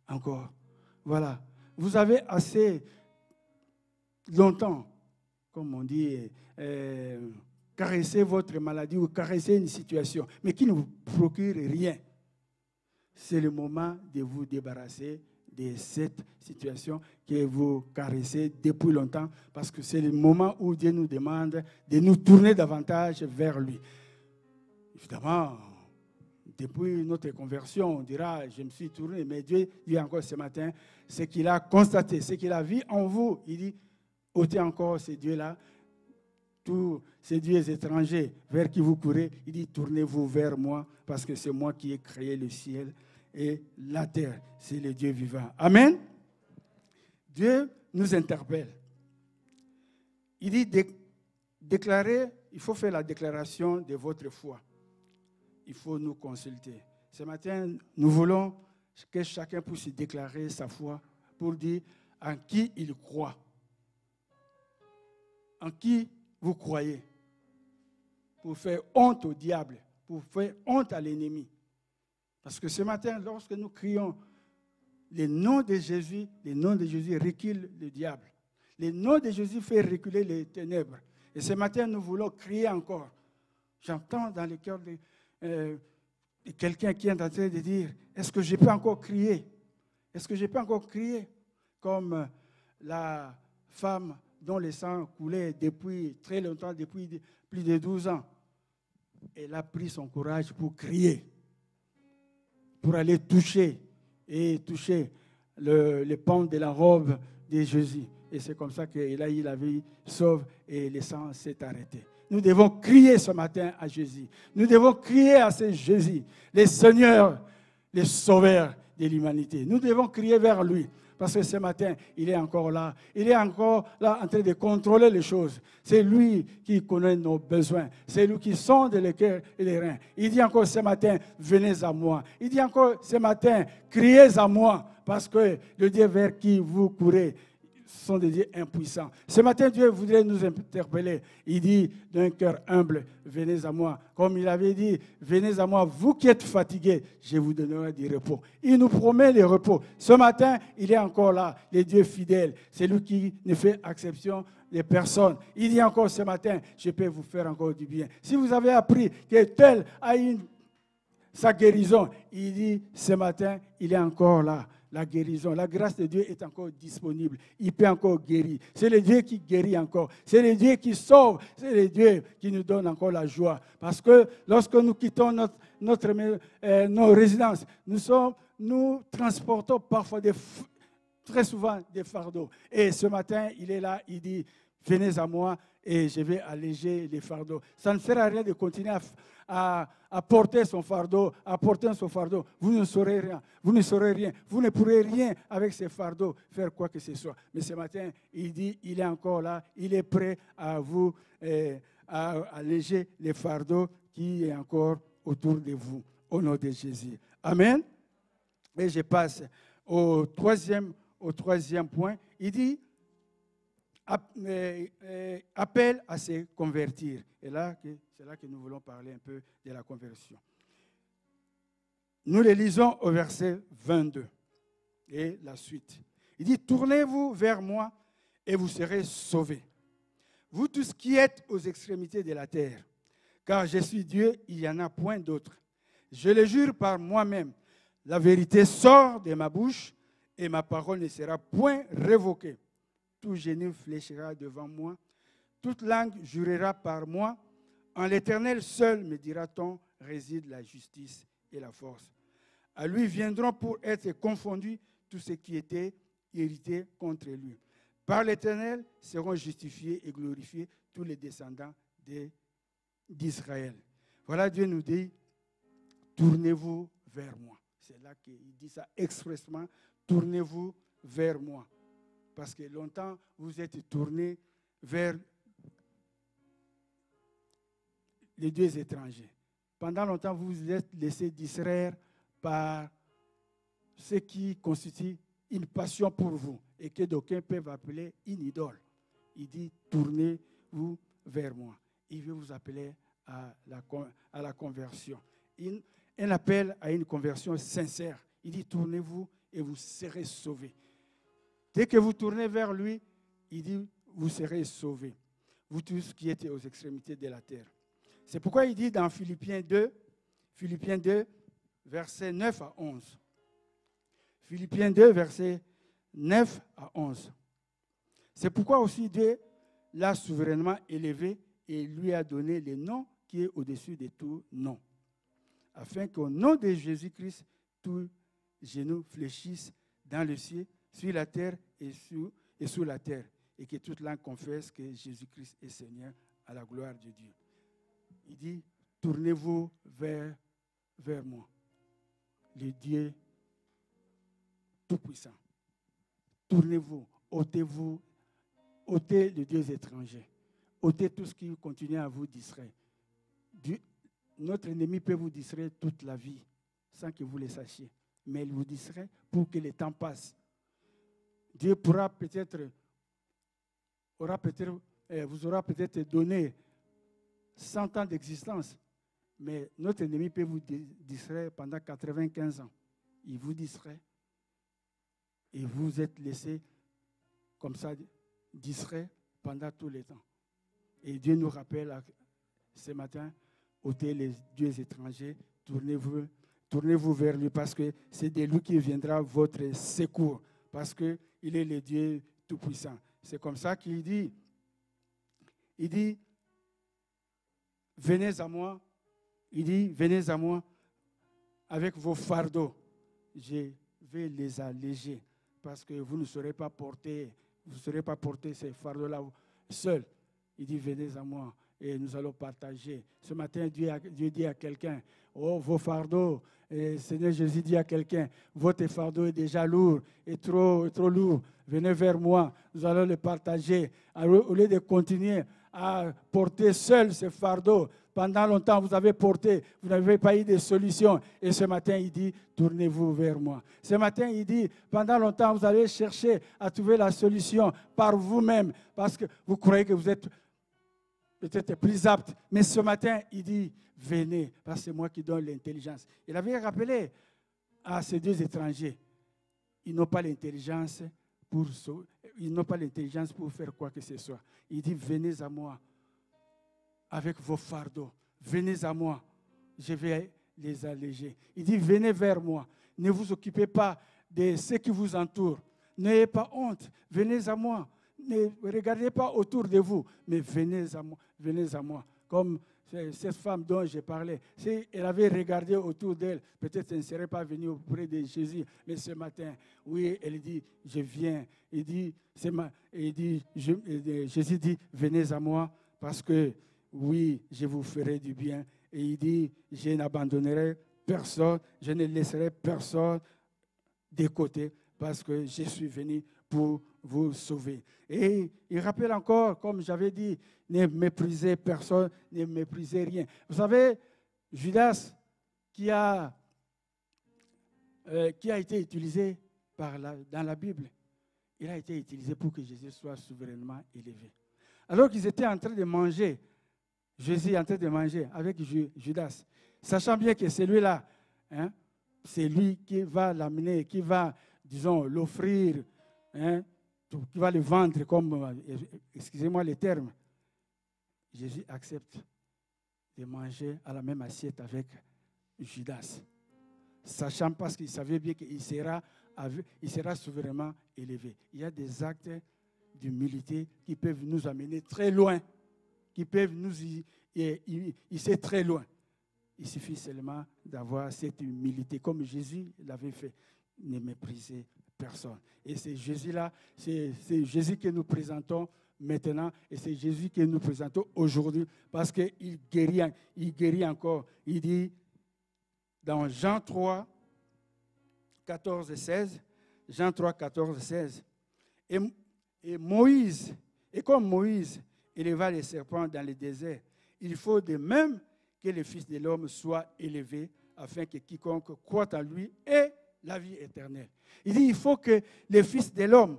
encore. Voilà, vous avez assez longtemps, comme on dit, caresser votre maladie ou caresser une situation, mais qui ne vous procure rien. C'est le moment de vous débarrasser de cette situation que vous caressez depuis longtemps, parce que c'est le moment où Dieu nous demande de nous tourner davantage vers lui. Évidemment, depuis notre conversion, on dira, je me suis tourné, mais Dieu dit encore ce matin, ce qu'il a constaté, ce qu'il a vu en vous, il dit, ôtez encore ces dieux-là, tous ces dieux étrangers vers qui vous courez, il dit, tournez-vous vers moi, parce que c'est moi qui ai créé le ciel et la terre. C'est le Dieu vivant. Amen. Dieu nous interpelle. Il dit, déclarer, il faut faire la déclaration de votre foi. Il faut nous consulter. Ce matin, nous voulons que chacun puisse déclarer sa foi pour dire en qui il croit. En qui vous croyez. Pour faire honte au diable, pour faire honte à l'ennemi. Parce que ce matin, lorsque nous crions le nom de Jésus recule le diable. Le nom de Jésus fait reculer les ténèbres. Et ce matin, nous voulons crier encore. J'entends dans le cœur de quelqu'un qui est en train de dire, est-ce que je peux encore crier? Est-ce que je peux encore crier comme la femme dont le sang coulait depuis très longtemps, depuis plus de 12 ans? Elle a pris son courage pour crier, pour aller toucher le pan de la robe de Jésus. Et c'est comme ça qu'il a eu la vie sauve et le sang s'est arrêté. Nous devons crier ce matin à Jésus. Nous devons crier à ce Jésus, le Seigneur, le Sauveur de l'humanité. Nous devons crier vers lui. Parce que ce matin, il est encore là. Il est encore là en train de contrôler les choses. C'est lui qui connaît nos besoins. C'est lui qui sonde les cœurs et les reins. Il dit encore ce matin, venez à moi. Il dit encore ce matin, criez à moi. Parce que le Dieu vers qui vous courez sont des dieux impuissants. Ce matin, Dieu voudrait nous interpeller. Il dit d'un cœur humble, venez à moi. Comme il avait dit, venez à moi, vous qui êtes fatigués, je vous donnerai du repos. Il nous promet le repos. Ce matin, il est encore là, le Dieu fidèle. C'est lui qui ne fait exception des personnes. Il dit encore ce matin, je peux vous faire encore du bien. Si vous avez appris que tel a eu sa guérison, il dit ce matin, il est encore là. La guérison, la grâce de Dieu est encore disponible. Il peut encore guérir. C'est le Dieu qui guérit encore. C'est le Dieu qui sauve. C'est le Dieu qui nous donne encore la joie. Parce que lorsque nous quittons nos résidences, nous transportons parfois très souvent des fardeaux. Et ce matin, il est là, il dit, venez à moi et je vais alléger les fardeaux. Ça ne sert à rien de continuer à porter son fardeau, vous ne saurez rien, vous ne pourrez rien avec ces fardeaux faire quoi que ce soit. Mais ce matin, il dit, il est encore là, il est prêt à vous à alléger les fardeaux qui est encore autour de vous, au nom de Jésus. Amen. Et je passe au troisième point. Il dit, appelle à se convertir. Et là, c'est là que nous voulons parler un peu de la conversion. Nous le lisons au verset 22 et la suite. Il dit, tournez-vous vers moi et vous serez sauvés. Vous tous qui êtes aux extrémités de la terre, car je suis Dieu, il n'y en a point d'autre. Je le jure par moi-même, la vérité sort de ma bouche et ma parole ne sera point révoquée. Tout genou fléchira devant moi, toute langue jurera par moi. En l'Éternel seul, me dira-t-on, réside la justice et la force. À lui viendront pour être confondus tous ceux qui étaient irrités contre lui. Par l'Éternel seront justifiés et glorifiés tous les descendants d'Israël. Voilà, Dieu nous dit, tournez-vous vers moi. C'est là qu'il dit ça expressément, tournez-vous vers moi. Parce que longtemps, vous êtes tournés vers les dieux étrangers. Pendant longtemps, vous vous êtes laissé distraire par ce qui constitue une passion pour vous et que d'aucuns peuvent appeler une idole. Il dit, tournez-vous vers moi. Il veut vous appeler à la conversion. Un appel à une conversion sincère. Il dit, tournez-vous et vous serez sauvés. Dès que vous tournez vers lui, il dit, vous serez sauvés. Vous tous qui êtes aux extrémités de la terre. C'est pourquoi il dit dans Philippiens 2, versets 9 à 11. Philippiens 2, versets 9 à 11. C'est pourquoi aussi Dieu l'a souverainement élevé et lui a donné le nom qui est au-dessus de tout nom. Afin qu'au nom de Jésus-Christ, tout genou fléchisse dans le ciel, sur la terre et sous la terre, et que toute langue confesse que Jésus-Christ est Seigneur à la gloire de Dieu. Il dit, tournez-vous vers moi, le Dieu Tout-Puissant. Tournez-vous, ôtez les dieux étrangers. Ôtez tout ce qui continue à vous distraire. Notre ennemi peut vous distraire toute la vie sans que vous le sachiez. Mais il vous distrait pour que le temps passe. Dieu vous aura peut-être donné 100 ans d'existence. Mais notre ennemi peut vous distraire pendant 95 ans. Il vous distrait. Et vous êtes laissé comme ça, distrait pendant tout le temps. Et Dieu nous rappelle ce matin, ôtez les dieux étrangers, tournez-vous vers lui parce que c'est de lui qui viendra votre secours. Parce qu'il est le Dieu Tout-Puissant. C'est comme ça qu'il dit. Il dit, venez à moi. Il dit, venez à moi avec vos fardeaux. Je vais les alléger parce que vous ne saurez pas porter ces fardeaux-là seuls. Il dit, venez à moi et nous allons partager. Ce matin, Dieu dit à quelqu'un, oh, vos fardeaux, et Seigneur Jésus dit à quelqu'un, votre fardeau est déjà lourd, et trop lourd. Venez vers moi, nous allons le partager. Au lieu de continuer à porter seul ce fardeau, pendant longtemps vous avez porté, vous n'avez pas eu de solution. Et ce matin, il dit, tournez-vous vers moi. Ce matin, il dit, pendant longtemps vous allez chercher à trouver la solution par vous-même, parce que vous croyez que vous êtes peut-être plus apte. Mais ce matin, il dit, venez, parce que c'est moi qui donne l'intelligence. Il avait rappelé à ces deux étrangers, ils n'ont pas l'intelligence pour faire quoi que ce soit. Il dit, venez à moi avec vos fardeaux. Venez à moi, je vais les alléger. Il dit, venez vers moi. Ne vous occupez pas de ce qui vous entoure. N'ayez pas honte. Venez à moi. Ne regardez pas autour de vous, mais venez à moi. Venez à moi. Comme cette femme dont j'ai parlé, si elle avait regardé autour d'elle, peut-être elle ne serait pas venue auprès de Jésus. Mais ce matin, oui, elle dit, je viens. Jésus dit, venez à moi parce que, oui, je vous ferai du bien. Et il dit, je n'abandonnerai personne, je ne laisserai personne de côté parce que je suis venu pour vous sauver. Et il rappelle encore, comme j'avais dit, ne méprisez personne, ne méprisez rien. Vous savez, Judas, qui a été utilisé dans la Bible, il a été utilisé pour que Jésus soit souverainement élevé. Alors qu'ils étaient en train de manger, Jésus est en train de manger avec Judas, sachant bien que celui-là, c'est lui qui va l'amener, qui va, disons, l'offrir, qui va le vendre comme, excusez-moi le terme. Jésus accepte de manger à la même assiette avec Judas, sachant parce qu'il savait bien qu'il sera souverainement élevé. Il y a des actes d'humilité qui peuvent nous amener très loin, qui peuvent nous hisser très loin. Il suffit seulement d'avoir cette humilité, comme Jésus l'avait fait, ne mépriser personne. Et c'est Jésus-là, c'est Jésus que nous présentons maintenant, et c'est Jésus que nous présentons aujourd'hui, parce qu'il guérit encore. Il dit dans Jean 3, 14 et 16, Jean 3, 14 et 16, et comme Moïse éleva les serpents dans le désert, il faut de même que le Fils de l'homme soit élevé, afin que quiconque croit en lui ait la vie éternelle. Il dit, il faut que le Fils de l'homme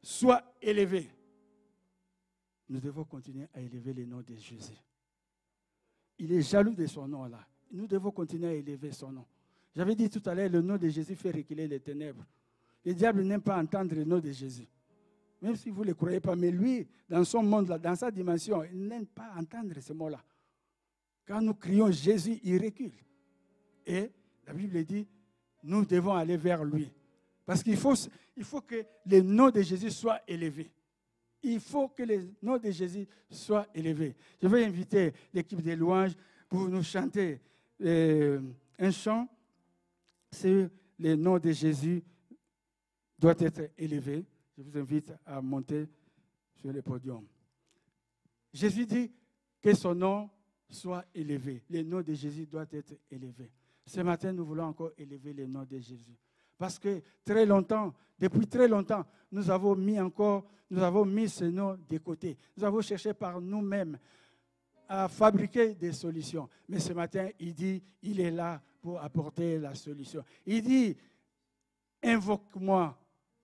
soit élevé. Nous devons continuer à élever le nom de Jésus. Il est jaloux de son nom-là. Nous devons continuer à élever son nom. J'avais dit tout à l'heure, le nom de Jésus fait reculer les ténèbres. Le diable n'aime pas entendre le nom de Jésus. Même si vous ne le croyez pas, mais lui, dans son monde-là, dans sa dimension, il n'aime pas entendre ce mot-là. Quand nous crions Jésus, il recule. Et la Bible dit, nous devons aller vers lui. Parce qu'il faut que le nom de Jésus soit élevé. Il faut que le nom de Jésus soit élevé. Je vais inviter l'équipe des louanges pour nous chanter un chant. C'est le nom de Jésus doit être élevé. Je vous invite à monter sur le podium. Jésus dit que son nom soit élevé. Le nom de Jésus doit être élevé. Ce matin, nous voulons encore élever le nom de Jésus. Parce que très longtemps, depuis très longtemps, nous avons mis ce nom de côté. Nous avons cherché par nous-mêmes à fabriquer des solutions. Mais ce matin, il dit, il est là pour apporter la solution. Il dit, invoque-moi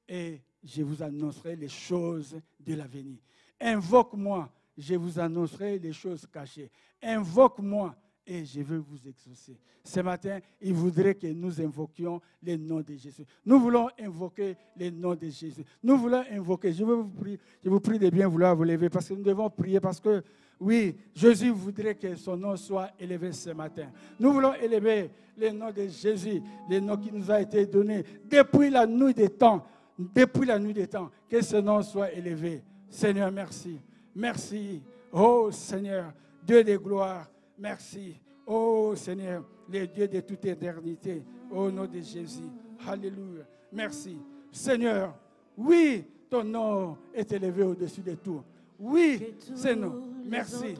et je vous annoncerai les choses de l'avenir. Invoque-moi, je vous annoncerai les choses cachées. Invoque-moi et je veux vous exaucer. Ce matin, il voudrait que nous invoquions le nom de Jésus. Nous voulons invoquer le nom de Jésus. Nous voulons invoquer. Je vous prie de bien vouloir vous lever parce que nous devons prier parce que, oui, Jésus voudrait que son nom soit élevé ce matin. Nous voulons élever le nom de Jésus, le nom qui nous a été donné depuis la nuit des temps. Depuis la nuit des temps, que ce nom soit élevé. Seigneur, merci. Merci. Oh Seigneur, Dieu de gloire, merci. Oh Seigneur, le Dieu de toute éternité, au nom de Jésus. Alléluia. Merci. Seigneur, oui, ton nom est élevé au-dessus de tout. Oui, Seigneur, merci.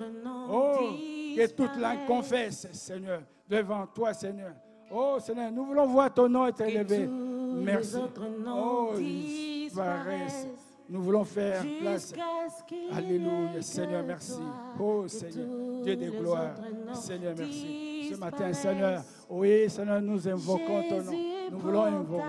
Oh, que toute langue confesse, Seigneur, devant toi, Seigneur. Oh Seigneur, nous voulons voir ton nom être élevé. Merci. Oh, disparaissent. Nous voulons faire place. Alléluia. Seigneur, merci. Oh, Seigneur, Dieu de gloire. Seigneur, merci. Ce matin, Seigneur, oui, Seigneur, nous invoquons ton nom. Nous voulons invoquer.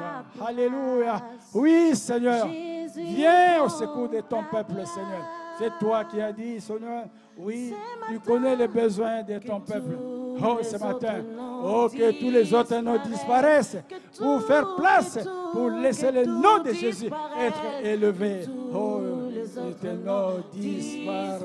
Alléluia. Oui, Seigneur, viens au secours de ton peuple, Seigneur. C'est toi qui as dit, Seigneur, oui, tu connais les besoins de ton peuple. Oh, ce matin, oh, que tous les autres noms disparaissent pour faire place, pour laisser le nom de Jésus être élevé. Oh, tes noms disparaissent.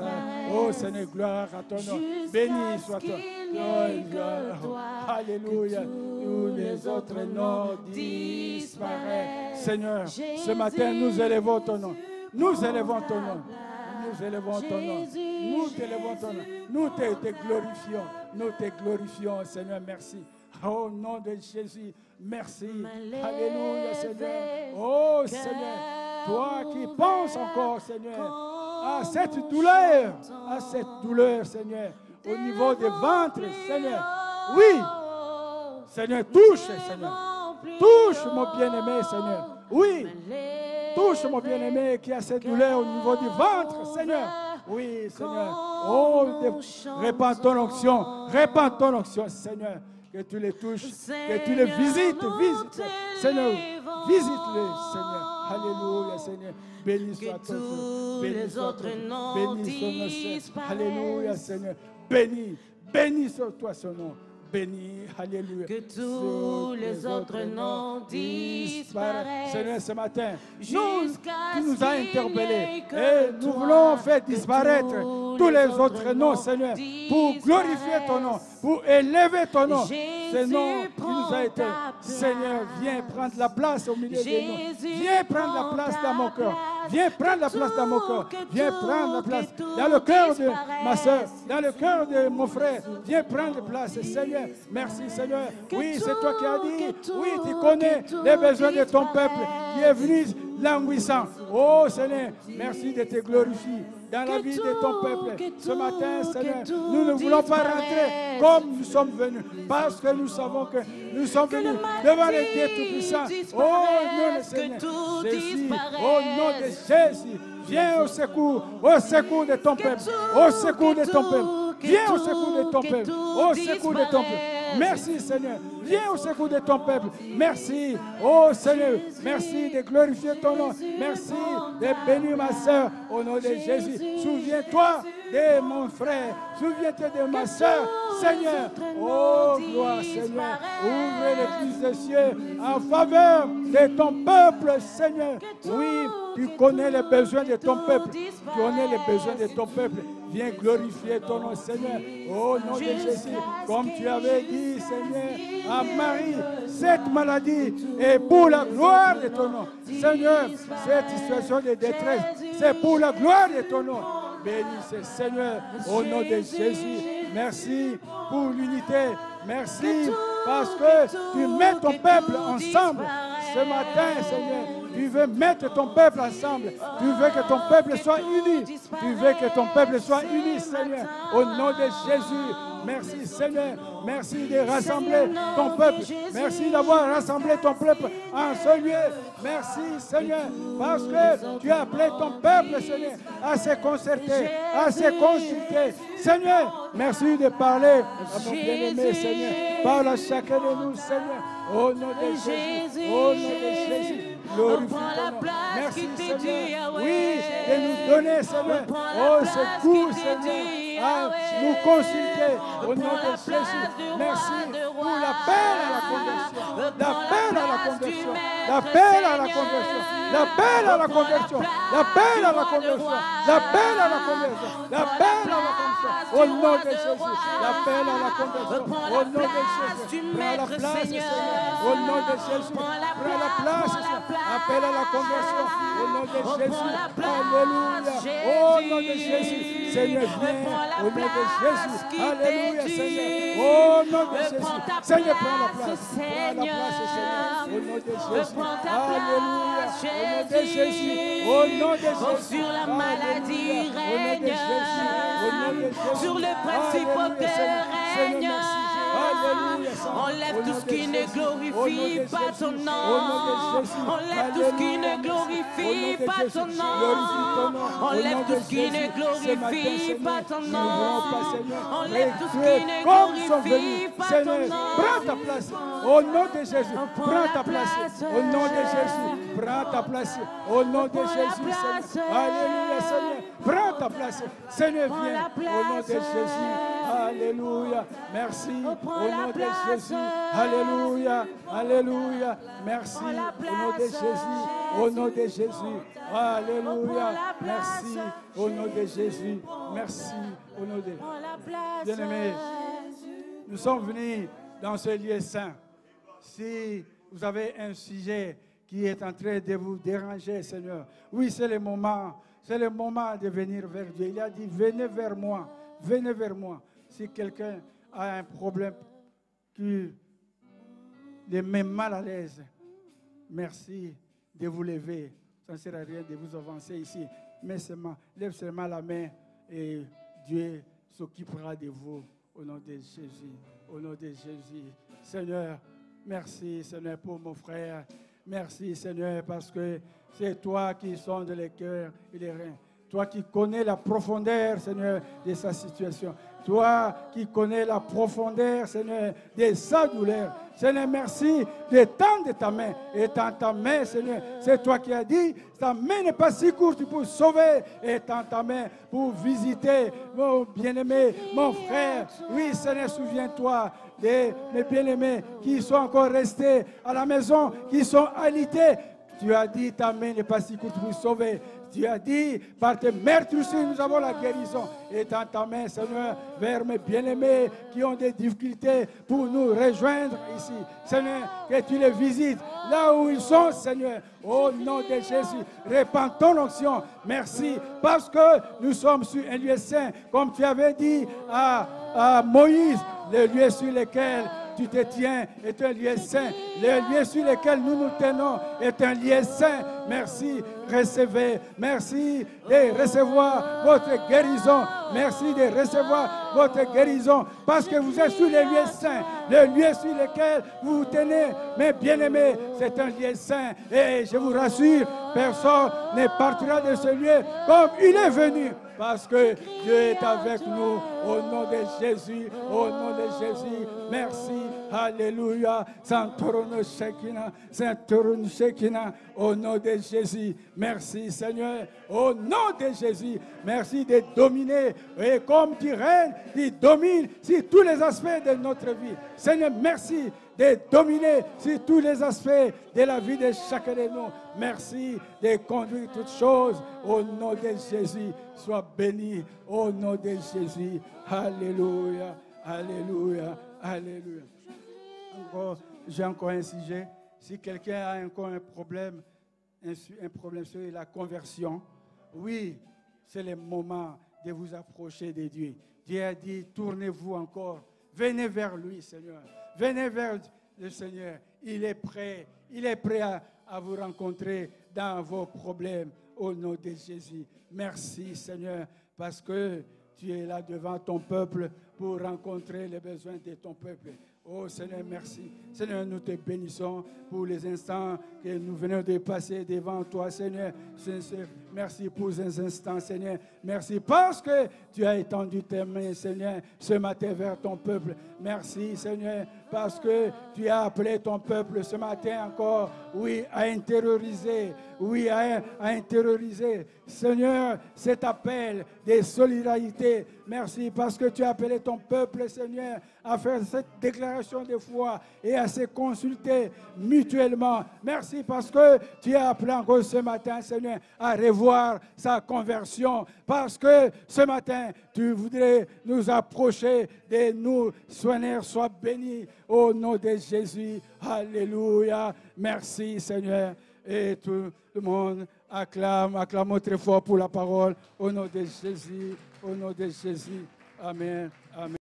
Oh, Seigneur, gloire à ton nom. Béni soit-toi. Oh, alléluia. Tous les autres noms disparaissent. Seigneur, ce matin, nous élevons ton nom. Nous élevons ton nom. Nous élevons ton nom. Nous t'élevons ton nom. Nous te glorifions. Nous te glorifions, Seigneur. Merci. Au nom de Jésus, merci. Alléluia, Seigneur. Oh, Seigneur, toi qui penses encore, Seigneur, à cette douleur, Seigneur, au niveau des ventres, Seigneur. Oui, Seigneur, touche, Seigneur. Touche, mon bien-aimé, Seigneur. Oui. Touche mon bien-aimé qui a cette douleur au niveau du ventre, Seigneur. Oui, Seigneur. Oh, répands ton onction, Seigneur. Que tu les touches, que tu les visites. Seigneur, visite-les, Seigneur. Alléluia, Seigneur. Béni soit ton nom. Béni soit ton nom. Alléluia, Seigneur. Béni soit toi son nom. Béni, alléluia. Que tous les autres noms disparaissent. Seigneur, ce matin, tu nous as interpellés et nous voulons faire disparaître tous les autres noms, Seigneur, pour glorifier ton nom, pour élever ton nom. Ce nom qui nous a été, Seigneur, viens prendre la place au milieu de nous. Viens prendre la place dans mon cœur. Viens prendre la place dans mon cœur. Viens prendre la place dans le cœur de ma soeur, dans le cœur de mon frère. Viens prendre place, Seigneur. Merci, Seigneur. Oui, c'est toi qui as dit. Oui, tu connais les besoins de ton peuple qui est venu languissant. Oh, Seigneur, merci de te glorifier dans la vie de ton peuple. Ce matin, Seigneur, nous ne voulons pas rentrer comme nous sommes venus, parce que nous savons que nous sommes venus devant le Dieu Tout-Puissant. Oh, nom de Seigneur, Jésus, au nom de Jésus, viens au secours de ton peuple, au secours de ton peuple. Viens au secours de ton peuple, au secours de ton peuple. Merci, Seigneur. Viens au secours de ton peuple. Merci, oh Seigneur. Merci de glorifier ton nom. Merci de bénir ma soeur au nom de Jésus. Souviens-toi de mon frère. Souviens-toi de ma soeur, Seigneur. Oh, gloire, Seigneur. Ouvre les des cieux en faveur de ton peuple, Seigneur. Oui, tu connais les besoins de ton peuple. Tu connais les besoins de ton peuple. Viens glorifier ton nom, Seigneur. Au nom de Jésus, comme tu avais dit, Seigneur, à Marie, cette maladie est pour la gloire de ton nom. Seigneur, cette situation de détresse, c'est pour la gloire de ton nom. Bénissez, Seigneur, au nom de Jésus. Merci pour l'unité. Merci parce que tu mets ton peuple ensemble. Ce matin, Seigneur, Tu veux mettre ton peuple ensemble. Tu veux que ton peuple soit uni. Tu veux que ton peuple soit uni, Seigneur. Au nom de Jésus. Merci, Seigneur. Merci de rassembler ton peuple. Merci d'avoir rassemblé ton peuple en ce lieu. Merci, Seigneur, parce que tu as appelé ton peuple, Seigneur, à se concerter, à se consulter. Seigneur, merci de parler à mon bien-aimé, Seigneur. Parle à chacun de nous, Seigneur. Au nom de Jésus. Au nom de Jésus. Glorifie ton nom. Merci, Seigneur. Oui, de nous donner, Seigneur, oh, ce coup, Seigneur, à nous consulter. Au nom de Jésus. Merci pour l'appel à la conversion. L'appel à la conversion. L'appel à la conversion. L'appel à la conversion. L'appel à la conversion. L'appel à la conversion. L'appel à la conversion. Au nom de Jésus. L'appel à la conversion. Au nom de Jésus. Prends la place, Seigneur. Au nom de Jésus. Prends la place, Seigneur. Appel à la conversion. Au nom de Jésus. Alléluia. Au nom de Jésus. Seigneur, viens. Au nom de Jésus. Alléluia, Seigneur. Au nom de Jésus. Seigneur, prends la place. Prends la place, Seigneur. Au nom de Jésus. Alléluia. Au nom de Jésus. Au nom de Jésus. Sur la maladie règne. Au nom de Jésus. Sur le principauté règne. Alléluia. Enlève tout ce qui ne glorifie pas ton nom. Enlève tout ce qui ne glorifie pas ton nom. Enlève tout ce qui ne glorifie pas ton nom. Enlève tout ce qui ne glorifie pas ton nom. Prends ta place. Au nom de Jésus. Prends ta place. Au nom de Jésus. Prends ta place. Au nom de Jésus, Seigneur. Alléluia, Seigneur. Prends ta place. Seigneur, viens. Au nom de Jésus. Alléluia. Merci. Au nom de Jésus. Alléluia. Alléluia. Merci. Au nom de Jésus. Au nom de Jésus. Alléluia. Merci. Au nom de Jésus. Merci. Au nom de Bien-aimés, nous sommes venus dans ce lieu saint. Si vous avez un sujet qui est en train de vous déranger, Seigneur, oui, c'est le moment de venir vers Dieu. Il a dit, venez vers moi, venez vers moi. Si quelqu'un a un problème qui le met mal à l'aise, merci de vous lever. Ça ne sert à rien de vous avancer ici. Mais seulement, lève seulement la main et Dieu s'occupera de vous au nom de Jésus. Au nom de Jésus. Seigneur, merci Seigneur pour mon frère. Merci Seigneur parce que c'est toi qui sondes les cœurs et les reins. Toi qui connais la profondeur, Seigneur, de sa situation. Toi qui connais la profondeur, Seigneur, de sa douleur. Seigneur, merci de tendre ta main. Et dans ta main, Seigneur, c'est toi qui as dit, ta main n'est pas si courte pour sauver. Et dans ta main pour visiter mon bien-aimé, mon frère. Oui, Seigneur, souviens-toi de mes bien-aimés qui sont encore restés à la maison, qui sont alités. Tu as dit, ta main n'est pas si courte pour sauver. Tu as dit, par tes meurtrissures, nous avons la guérison. Et dans ta main, Seigneur, vers mes bien-aimés qui ont des difficultés pour nous rejoindre ici. Seigneur, que tu les visites là où ils sont, Seigneur. Au nom de Jésus, répands ton onction. Merci, parce que nous sommes sur un lieu saint, comme tu avais dit à Moïse, le lieu sur lequel tu te tiens est un lieu saint. Le lieu sur lequel nous nous tenons est un lieu saint. Merci, recevez. Merci de recevoir votre guérison. Merci de recevoir votre guérison parce que vous êtes sur le lieu saint. Le lieu sur lequel vous vous tenez, mes bien-aimés, c'est un lieu saint. Et je vous rassure, personne ne partira de ce lieu comme il est venu. Parce que Dieu est avec nous au nom de Jésus, au nom de Jésus. Merci, alléluia. Santorone Shekina, Santorone Shekina, au nom de Jésus. Merci Seigneur, au nom de Jésus. Merci de dominer. Et comme tu règnes, tu domines sur tous les aspects de notre vie. Seigneur, merci de dominer sur tous les aspects de la vie de chacun de nous. Merci de conduire toutes choses au nom de Jésus. Sois béni au nom de Jésus. Alléluia, alléluia, alléluia. J'ai encore un sujet. Si quelqu'un a encore un problème sur la conversion, oui, c'est le moment de vous approcher de Dieu. Dieu a dit, tournez-vous encore. Venez vers lui, Seigneur. Venez vers le Seigneur. Il est prêt à vous rencontrer dans vos problèmes. Au nom de Jésus. Merci, Seigneur, parce que tu es là devant ton peuple pour rencontrer les besoins de ton peuple. Oh Seigneur, merci. Seigneur, nous te bénissons pour les instants que nous venons de passer devant toi, Seigneur. Merci pour ces instants, Seigneur. Merci parce que tu as étendu tes mains, Seigneur, ce matin vers ton peuple. Merci, Seigneur, parce que tu as appelé ton peuple ce matin encore, oui, à intérioriser, oui, à intérioriser, Seigneur, cet appel de solidarité. Merci parce que tu as appelé ton peuple, Seigneur, à faire cette déclaration de foi et à se consulter mutuellement. Merci parce que tu as appelé encore ce matin, Seigneur, à revoir sa conversion. Parce que ce matin, tu voudrais nous approcher de nous. Seigneur, sois béni au nom de Jésus. Alléluia. Merci, Seigneur. Et tout le monde acclame très fort pour la parole. Au nom de Jésus. Au nom de Jésus. Amen. Amen.